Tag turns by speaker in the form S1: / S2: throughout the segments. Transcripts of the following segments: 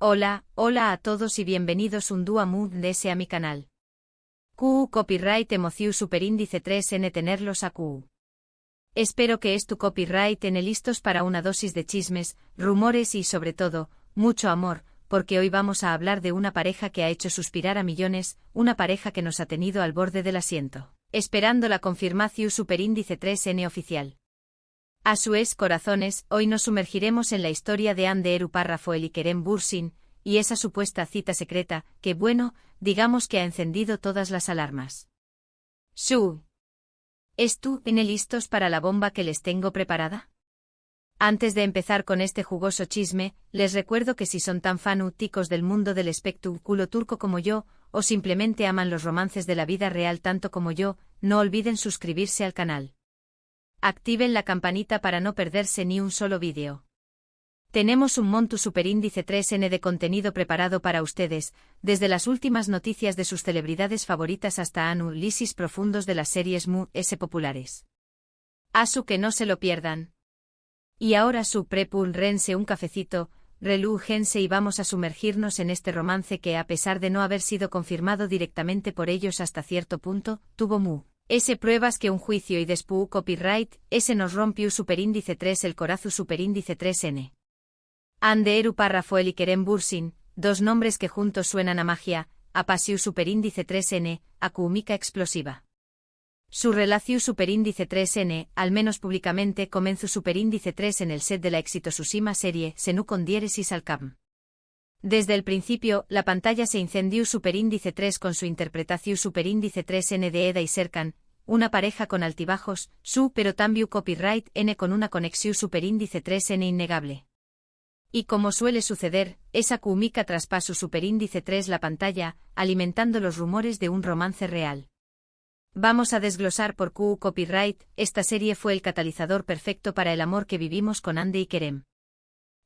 S1: Hola a todos y bienvenidos un día más a mi canal. QU Copyright Emoción Superíndice 3N tenerlos a QU. Espero que tu copyright en listos para una dosis de chismes, rumores y sobre todo, mucho amor, porque hoy vamos a hablar de una pareja que ha hecho suspirar a millones, una pareja que nos ha tenido al borde del asiento, esperando la confirmación Superíndice 3N oficial. A sus corazones, hoy nos sumergiremos en la historia de Anderu Parrafoel y Kerem Bürsin, y esa supuesta cita secreta, que digamos que ha encendido todas las alarmas. ¿Están listos para la bomba que les tengo preparada? Antes de empezar con este jugoso chisme, les recuerdo que si son tan fanáticos del mundo del espectáculo turco como yo, o simplemente aman los romances de la vida real tanto como yo, no olviden suscribirse al canal. Activen la campanita para no perderse ni un solo vídeo. Tenemos un monto superíndice 3N de contenido preparado para ustedes, desde las últimas noticias de sus celebridades favoritas hasta análisis profundos de las series populares. Que no se lo pierdan. Y ahora prepúrense un cafecito, relújense y vamos a sumergirnos en este romance que a pesar de no haber sido confirmado directamente por ellos hasta cierto punto, tuvo pruebas que un juicio y después copyright, nos rompió superíndice 3 el corazo superíndice 3N. Anderu Parrafoel y Kerem Bürsin, dos nombres que juntos suenan a magia, a pasiu superíndice 3N, a química explosiva. Su relación superíndice 3N, al menos públicamente comenzó superíndice 3 en el set de la exitosísima serie Senu con diéresis al camp. Desde el principio, la pantalla se incendió superíndice 3 con su interpretación superíndice 3N de Eda y Serkan, una pareja con altibajos, pero también copyright N con una conexión superíndice 3N innegable. Y como suele suceder, esa química traspasó superíndice 3 la pantalla, alimentando los rumores de un romance real. Vamos a desglosar por QU Copyright, esta serie fue el catalizador perfecto para el amor que vivimos con Ande y Kerem.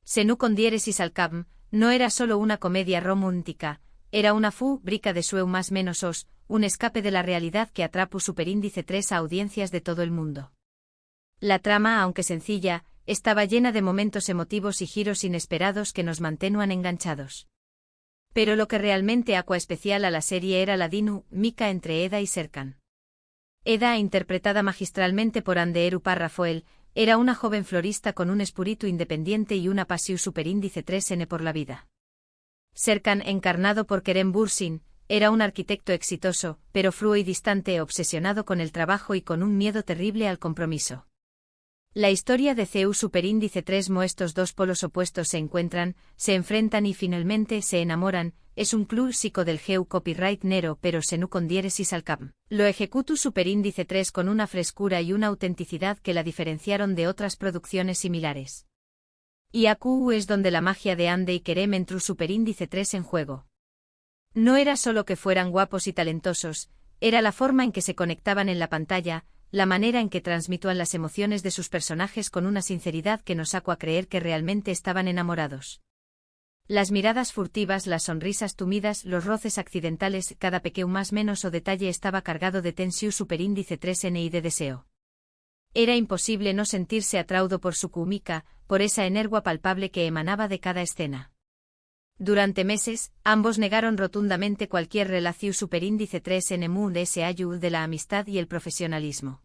S1: Senu con diéresis al camp, no era solo una comedia romántica, era una brica de sueu más menos un escape de la realidad que atrapó superíndice 3 a audiencias de todo el mundo. La trama, aunque sencilla, estaba llena de momentos emotivos y giros inesperados que nos mantenían enganchados. Pero lo que realmente hacía especial a la serie era la dinámica entre Eda y Serkan. Eda, interpretada magistralmente por Anderu Parrafoel, era una joven florista con un espíritu independiente y una pasión superíndice 3N por la vida. Serkan, encarnado por Kerem Bürsin, era un arquitecto exitoso, pero frío y distante, obsesionado con el trabajo y con un miedo terrible al compromiso. La historia de CU superíndice 3 estos dos polos opuestos se encuentran, se enfrentan y finalmente se enamoran, es un clásico del GEU copyright nero pero Senu con diéresis al camp. Lo ejecutu superíndice 3 con una frescura y una autenticidad que la diferenciaron de otras producciones similares. Y AQ es donde la magia de Ande y Kerem entró superíndice 3 en juego. No era solo que fueran guapos y talentosos, era la forma en que se conectaban en la pantalla, la manera en que transmitían las emociones de sus personajes con una sinceridad que nos sacó a creer que realmente estaban enamorados. Las miradas furtivas, las sonrisas tumidas, los roces accidentales, cada pequeño más menos o detalle estaba cargado de tensión superíndice 3N y de deseo. Era imposible no sentirse atraído por su química, por esa energía palpable que emanaba de cada escena. Durante meses, ambos negaron rotundamente cualquier relación superíndice 3N de la amistad y el profesionalismo.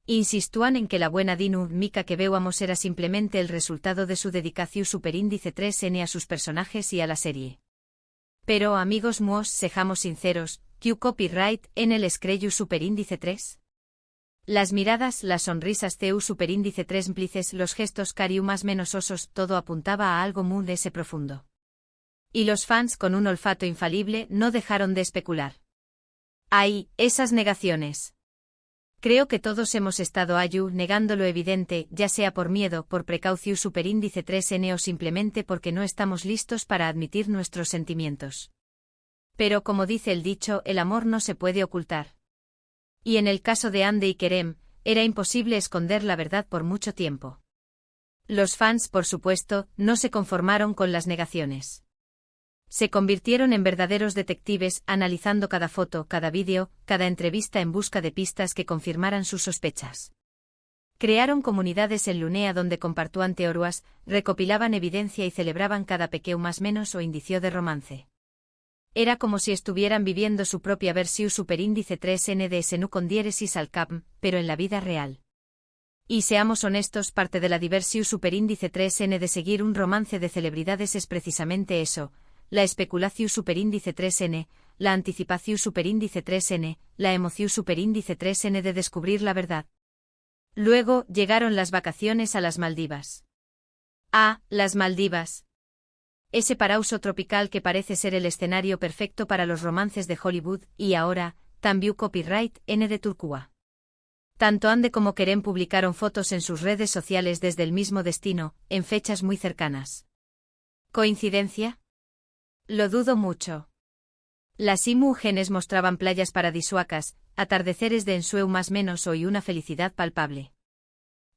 S1: Insistúan en que la buena dinámica que veíamos era simplemente el resultado de su dedicación superíndice 3N a sus personajes y a la serie. Pero amigos sejamos sinceros, ¿Q copyright en el escreyu superíndice 3? Las miradas, las sonrisas CU superíndice 3 implices, los gestos cariu más menos osos, todo apuntaba a algo muy de ese profundo. Y los fans con un olfato infalible no dejaron de especular. ¡Ay, esas negaciones! Creo que todos hemos estado negando lo evidente, ya sea por miedo, por precaución superíndice 3N o simplemente porque no estamos listos para admitir nuestros sentimientos. Pero como dice el dicho, el amor no se puede ocultar. Y en el caso de Ande y Kerem, era imposible esconder la verdad por mucho tiempo. Los fans, por supuesto, no se conformaron con las negaciones. Se convirtieron en verdaderos detectives, analizando cada foto, cada vídeo, cada entrevista en busca de pistas que confirmaran sus sospechas. Crearon comunidades en Lunea donde compartúan teorías, recopilaban evidencia y celebraban cada pequeño más menos o indicio de romance. Era como si estuvieran viviendo su propia versión superíndice 3n de SNU con diéresis al cap, pero en la vida real. Y seamos honestos, parte de la diversión superíndice 3n de seguir un romance de celebridades es precisamente eso, la especulación superíndice 3n, la anticipación superíndice 3n, la emoción superíndice 3n de descubrir la verdad. Luego llegaron las vacaciones a las Maldivas. Ah, las Maldivas. Ese paraíso tropical que parece ser el escenario perfecto para los romances de Hollywood, y ahora, también copyright N de Turcua. Tanto Ande como Kerem publicaron fotos en sus redes sociales desde el mismo destino, en fechas muy cercanas. ¿Coincidencia? Lo dudo mucho. Las imágenes mostraban playas paradisuacas, atardeceres de ensueño más menos y una felicidad palpable.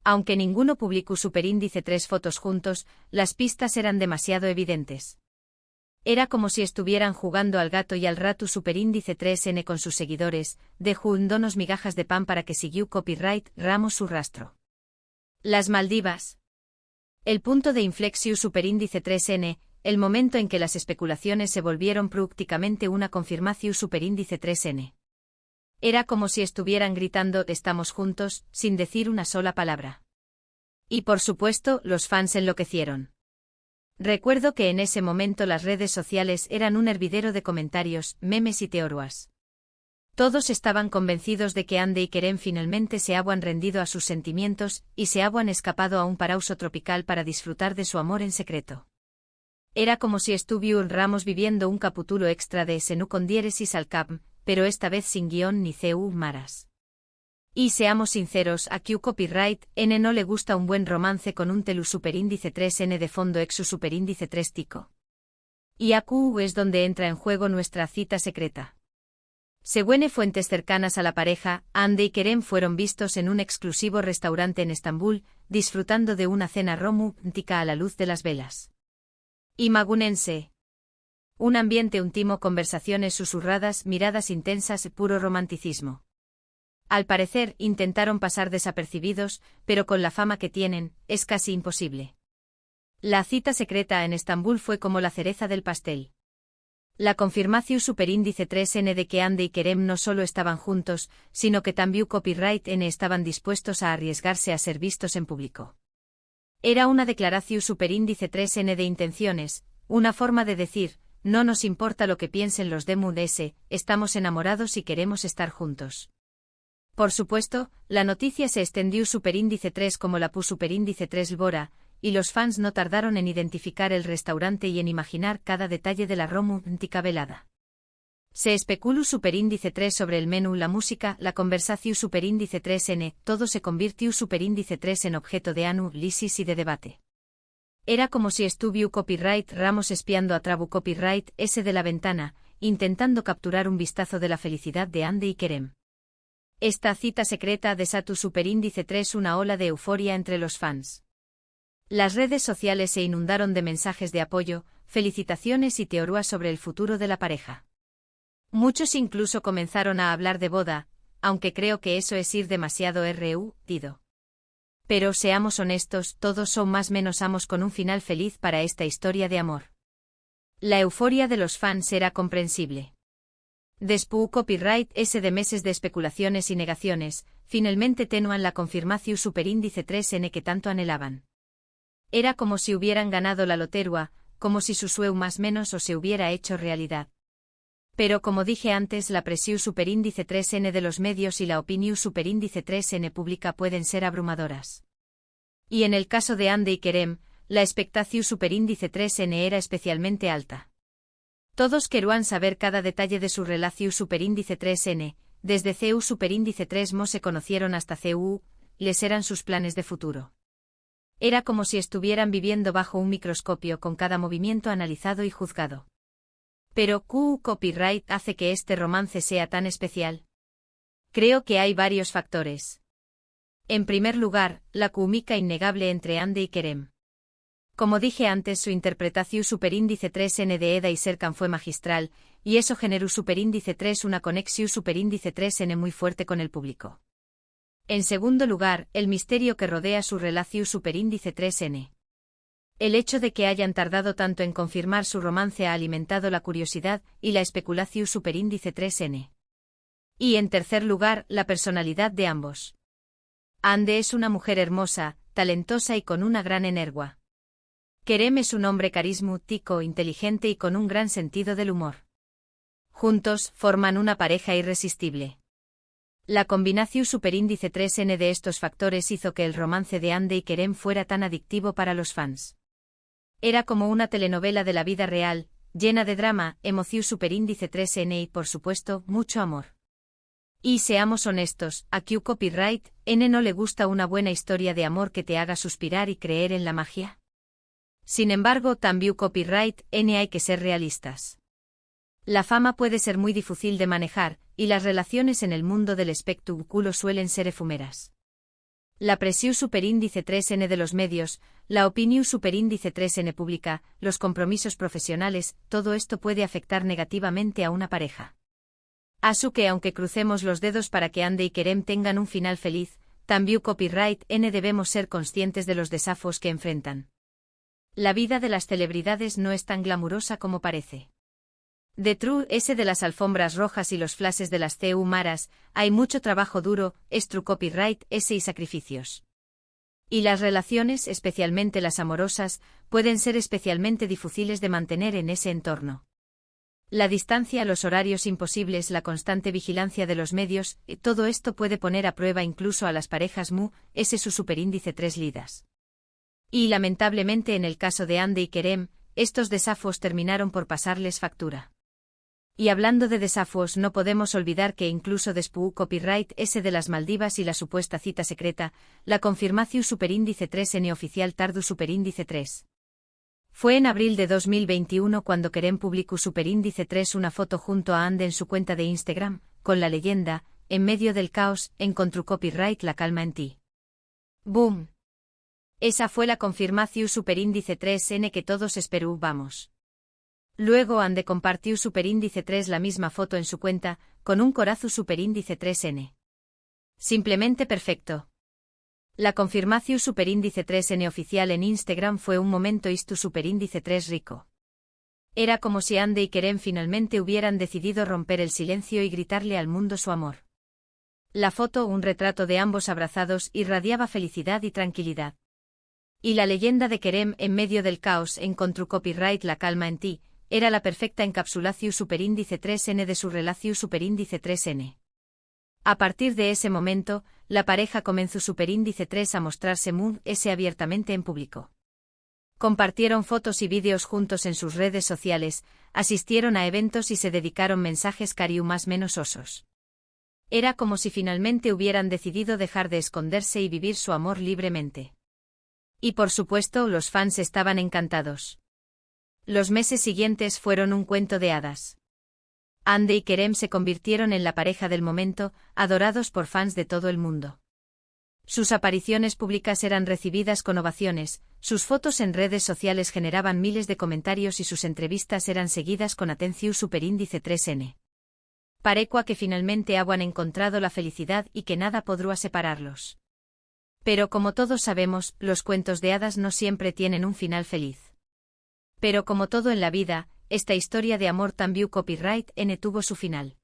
S1: Aunque ninguno publicó superíndice 3 fotos juntos, las pistas eran demasiado evidentes. Era como si estuvieran jugando al gato y al rato superíndice 3n con sus seguidores, dejándonos migajas de pan para que siguió copyright Ramos su rastro. Las Maldivas. El punto de inflexión superíndice 3n, el momento en que las especulaciones se volvieron prácticamente una confirmación superíndice 3n. Era como si estuvieran gritando «estamos juntos», sin decir una sola palabra. Y por supuesto, los fans enloquecieron. Recuerdo que en ese momento las redes sociales eran un hervidero de comentarios, memes y teorías. Todos estaban convencidos de que Ande y Kerem finalmente se habían rendido a sus sentimientos y se habían escapado a un paraíso tropical para disfrutar de su amor en secreto. Era como si estuviéramos viviendo un capítulo extra de SNU con diéresis al cap, pero esta vez sin guión ni CU maras. Y seamos sinceros, a Q Copyright N no le gusta un buen romance con un telu superíndice 3n de fondo exu superíndice 3 tico. Y a Q es donde entra en juego nuestra cita secreta. Según fuentes cercanas a la pareja, Ande y Kerem fueron vistos en un exclusivo restaurante en Estambul, disfrutando de una cena romántica a la luz de las velas. Imagúnense. Un ambiente íntimo, conversaciones susurradas, miradas intensas, puro romanticismo. Al parecer, intentaron pasar desapercibidos, pero con la fama que tienen, es casi imposible. La cita secreta en Estambul fue como la cereza del pastel. La confirmación superíndice 3n de que Ande y Kerem no solo estaban juntos, sino que también copyright N estaban dispuestos a arriesgarse a ser vistos en público. Era una declaración superíndice 3n de intenciones, una forma de decir, no nos importa lo que piensen los de MUDS, estamos enamorados y queremos estar juntos. Por supuesto, la noticia se extendió superíndice 3 como la pu superíndice 3 Lbora, y los fans no tardaron en identificar el restaurante y en imaginar cada detalle de la romántica velada. Se especuló superíndice 3 sobre el menú, la música, la conversación superíndice 3n, todo se convirtió superíndice 3 en objeto de análisis y de debate. Era como si estuviera copyright Ramos espiando a Trabu copyright S de la ventana, intentando capturar un vistazo de la felicidad de Ande y Kerem. Esta cita secreta desató superíndice 3 una ola de euforia entre los fans. Las redes sociales se inundaron de mensajes de apoyo, felicitaciones y teorías sobre el futuro de la pareja. Muchos incluso comenzaron a hablar de boda, aunque creo que eso es ir demasiado dido. Pero seamos honestos, todos son más menos amos con un final feliz para esta historia de amor. La euforia de los fans era comprensible. Después copyright S de meses de especulaciones y negaciones, finalmente tenuan la confirmación superíndice 3n que tanto anhelaban. Era como si hubieran ganado la lotería, como si su sueño más menos o se hubiera hecho realidad. Pero como dije antes, la presión superíndice 3n de los medios y la opinión superíndice 3n pública pueden ser abrumadoras. Y en el caso de Ande y Kerem, la expectación superíndice 3n era especialmente alta. Todos querían saber cada detalle de su relación superíndice 3n, desde CU superíndice 3 mo se conocieron hasta CU, les eran sus planes de futuro. Era como si estuvieran viviendo bajo un microscopio con cada movimiento analizado y juzgado. Pero ¿Q copyright hace que este romance sea tan especial? Creo que hay varios factores. En primer lugar, la química innegable entre Ande y Kerem. Como dije antes, su interpretación superíndice 3n de Eda y Serkan fue magistral, y eso generó superíndice 3 una conexión superíndice 3n muy fuerte con el público. En segundo lugar, el misterio que rodea su relación superíndice 3N. El hecho de que hayan tardado tanto en confirmar su romance ha alimentado la curiosidad y la especulación superíndice 3N. Y en tercer lugar, la personalidad de ambos. Ande es una mujer hermosa, talentosa y con una gran energía. Kerem es un hombre carismático, inteligente y con un gran sentido del humor. Juntos, forman una pareja irresistible. La combinación superíndice 3N de estos factores hizo que el romance de Ande y Kerem fuera tan adictivo para los fans. Era como una telenovela de la vida real, llena de drama, emoción superíndice 3N y, por supuesto, mucho amor. Y seamos honestos, a Q Copyright N no le gusta una buena historia de amor que te haga suspirar y creer en la magia. Sin embargo, también Copyright N hay que ser realistas. La fama puede ser muy difícil de manejar, y las relaciones en el mundo del espectáculo suelen ser efímeras. La presión superíndice 3N de los medios, la opinión superíndice 3N pública, los compromisos profesionales, todo esto puede afectar negativamente a una pareja. Así que aunque crucemos los dedos para que Ande y Kerem tengan un final feliz, también Copyright N debemos ser conscientes de los desafíos que enfrentan. La vida de las celebridades no es tan glamurosa como parece. Detrás de las alfombras rojas y los flashes de las CU maras, hay mucho trabajo duro, true copyright y sacrificios. Y las relaciones, especialmente las amorosas, pueden ser especialmente difíciles de mantener en ese entorno. La distancia, los horarios imposibles, la constante vigilancia de los medios, todo esto puede poner a prueba incluso a las parejas su superíndice 3 lidas. Y lamentablemente en el caso de Ande y Kerem, estos desafíos terminaron por pasarles factura. Y hablando de desafíos, no podemos olvidar que incluso después Copyright de las Maldivas y la supuesta cita secreta, la confirmación superíndice 3N oficial tardu superíndice 3. Fue en abril de 2021 cuando Kerem publicó superíndice 3 una foto junto a Ande en su cuenta de Instagram, con la leyenda, en medio del caos, encontró Copyright la calma en ti. ¡Boom! Esa fue la confirmación superíndice 3N que todos esperábamos. Luego Ande compartió superíndice 3 la misma foto en su cuenta, con un corazón superíndice 3N. Simplemente perfecto. La confirmación superíndice 3N oficial en Instagram fue un momento superíndice 3 rico. Era como si Ande y Kerem finalmente hubieran decidido romper el silencio y gritarle al mundo su amor. La foto, un retrato de ambos abrazados, irradiaba felicidad y tranquilidad. Y la leyenda de Kerem en medio del caos encontró Copyright la calma en ti, era la perfecta encapsulación superíndice 3N de su relación superíndice 3N. A partir de ese momento, la pareja comenzó superíndice 3 a mostrarse abiertamente en público. Compartieron fotos y vídeos juntos en sus redes sociales, asistieron a eventos y se dedicaron mensajes cariu más menos osos. Era como si finalmente hubieran decidido dejar de esconderse y vivir su amor libremente. Y por supuesto, los fans estaban encantados. Los meses siguientes fueron un cuento de hadas. Ande y Kerem se convirtieron en la pareja del momento, adorados por fans de todo el mundo. Sus apariciones públicas eran recibidas con ovaciones, sus fotos en redes sociales generaban miles de comentarios y sus entrevistas eran seguidas con atención superíndice 3N. Parecua que finalmente habían encontrado la felicidad y que nada podrá separarlos. Pero como todos sabemos, los cuentos de hadas no siempre tienen un final feliz. Pero como todo en la vida, esta historia de amor también Copyright N tuvo su final.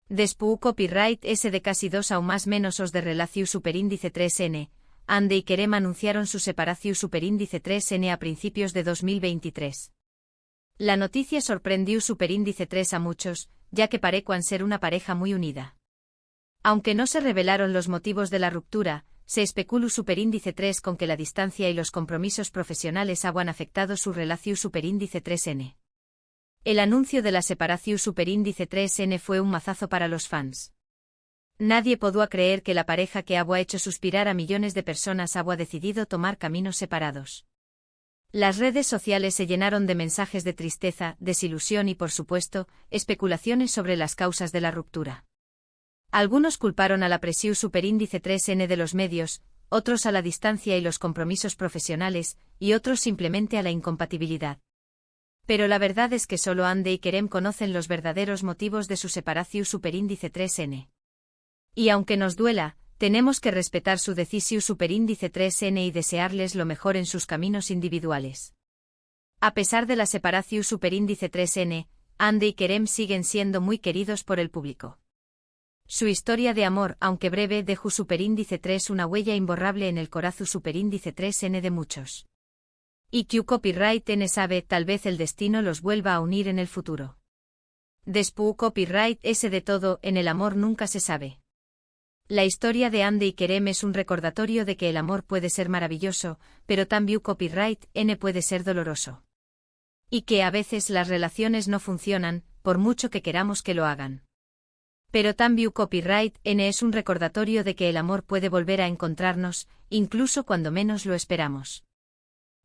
S1: Después Copyright S de casi 2 o más menos os de relación superíndice 3N, Ande y Kerem anunciaron su separación superíndice 3N a principios de 2023. La noticia sorprendió superíndice 3 a muchos, ya que parecían ser una pareja muy unida. Aunque no se revelaron los motivos de la ruptura, se especuló superíndice 3 con que la distancia y los compromisos profesionales habían afectado su relación superíndice 3N. El anuncio de la separación superíndice 3N fue un mazazo para los fans. Nadie podía creer que la pareja que había hecho suspirar a millones de personas había decidido tomar caminos separados. Las redes sociales se llenaron de mensajes de tristeza, desilusión y, por supuesto, especulaciones sobre las causas de la ruptura. Algunos culparon a la presión superíndice 3N de los medios, otros a la distancia y los compromisos profesionales, y otros simplemente a la incompatibilidad. Pero la verdad es que solo Ande y Kerem conocen los verdaderos motivos de su separación superíndice 3N. Y aunque nos duela, tenemos que respetar su decisión superíndice 3n y desearles lo mejor en sus caminos individuales. A pesar de la separación superíndice 3n, Andy y Kerem siguen siendo muy queridos por el público. Su historia de amor, aunque breve, dejó superíndice 3 una huella imborrable en el corazón superíndice 3n de muchos. Y Q copyright n sabe, tal vez el destino los vuelva a unir en el futuro. Después copyright s de todo, en el amor nunca se sabe. La historia de Andy y Kerem es un recordatorio de que el amor puede ser maravilloso, pero también copyright n puede ser doloroso. Y que a veces las relaciones no funcionan, por mucho que queramos que lo hagan. Pero también copyright n es un recordatorio de que el amor puede volver a encontrarnos, incluso cuando menos lo esperamos.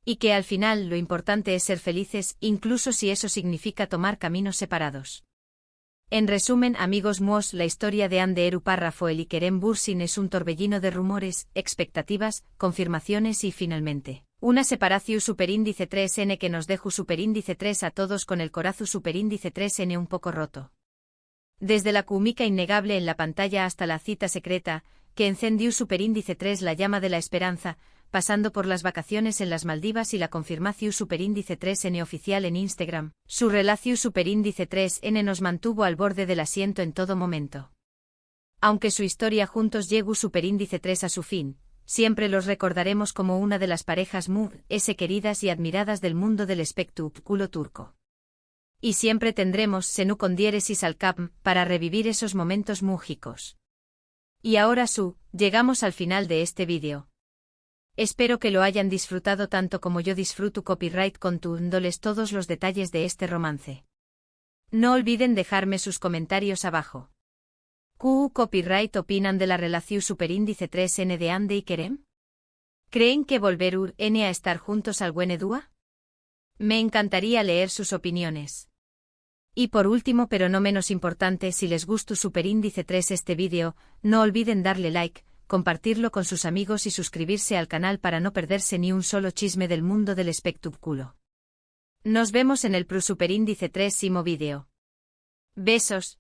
S1: Y que al final lo importante es ser felices, incluso si eso significa tomar caminos separados. En resumen, amigos míos, la historia de Anderu Rafael y Kerem Bürsin es un torbellino de rumores, expectativas, confirmaciones y finalmente, una separación superíndice 3n que nos deja superíndice 3 a todos con el corazón superíndice 3n un poco roto. Desde la cúmica innegable en la pantalla hasta la cita secreta, que encendió superíndice 3 la llama de la esperanza, pasando por las vacaciones en las Maldivas y la confirmación superíndice 3n oficial en Instagram, su relación superíndice 3n nos mantuvo al borde del asiento en todo momento. Aunque su historia juntos llegó superíndice 3 a su fin, siempre los recordaremos como una de las parejas queridas y admiradas del mundo del espectáculo turco. Y siempre tendremos Senu con diéresis al cap para revivir esos momentos mágicos. Y ahora llegamos al final de este vídeo. Espero que lo hayan disfrutado tanto como yo disfruto copyright contándoles todos los detalles de este romance. No olviden dejarme sus comentarios abajo. ¿Qué copyright opinan de la relación superíndice 3n de Andy y Kerem? ¿Creen que volverán a estar juntos al buen Edua? Me encantaría leer sus opiniones. Y por último pero no menos importante, si les gustó superíndice 3 este vídeo, no olviden darle like, compartirlo con sus amigos y suscribirse al canal para no perderse ni un solo chisme del mundo del espectáculo. Nos vemos en el superíndice 3 vídeo. Besos.